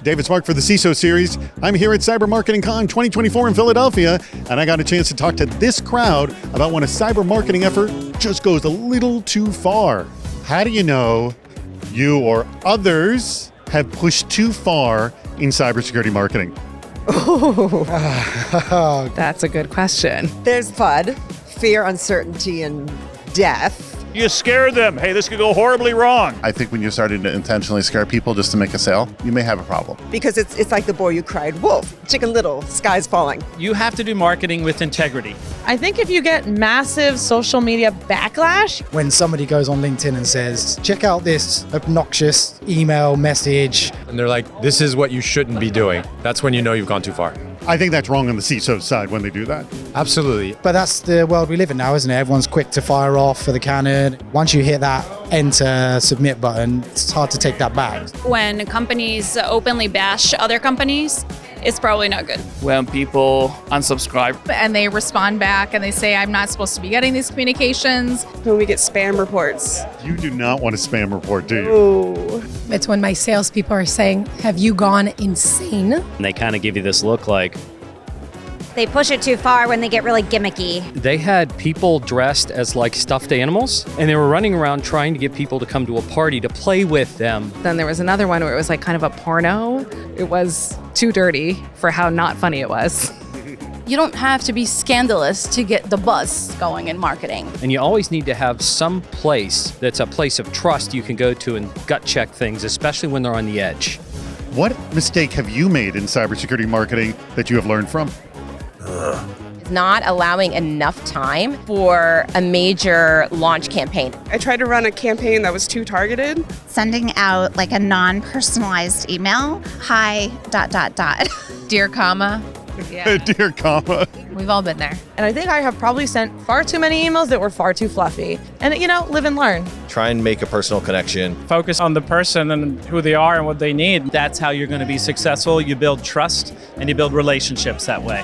David Spark for the CISO series. I'm here at Cyber Marketing Con 2024 in Philadelphia, and I got a chance to talk to this crowd about when a cyber marketing effort just goes a little too far. How do you know you or others have pushed too far in cybersecurity marketing? Oh, that's a good question. There's FUD, fear, uncertainty, and death. You scare them. Hey, this could go horribly wrong. I think when you're starting to intentionally scare people just to make a sale, you may have a problem. Because it's like the boy you cried wolf. Chicken Little, sky's falling. You have to do marketing with integrity. I think if you get massive social media backlash, when somebody goes on LinkedIn and says, check out this obnoxious email message. And they're like, this is what you shouldn't be doing. That's when you know you've gone too far. I think that's wrong on the CISO side when they do that. Absolutely. But that's the world we live in now, isn't it? Everyone's quick to fire off for the cannon. Once you hit that enter submit button, it's hard to take that back. When companies openly bash other companies, it's probably not good. When people unsubscribe. And they respond back and they say, I'm not supposed to be getting these communications. When we get spam reports. You do not want a spam report, do you? Ooh. It's when my salespeople are saying, have you gone insane? And they kind of give you this look like, they push it too far when they get really gimmicky. They had people dressed as like stuffed animals, and they were running around trying to get people to come to a party to play with them. then there was another one where it was like kind of a porno. It was too dirty for how not funny it was. You don't have to be scandalous to get the buzz going in marketing. And you always need to have some place that's a place of trust you can go to and gut check things, especially when they're on the edge. What mistake have you made in cybersecurity marketing that you have learned from? Not allowing enough time for a major launch campaign. I tried to run a campaign that was too targeted. Sending out like a non-personalized email. Hi, ... Dear comma. Yeah. Dear comma. We've all been there. And I think I have probably sent far too many emails that were far too fluffy. And, live and learn. Try and make a personal connection. Focus on the person and who they are and what they need. That's how you're going to be successful. You build trust and you build relationships that way.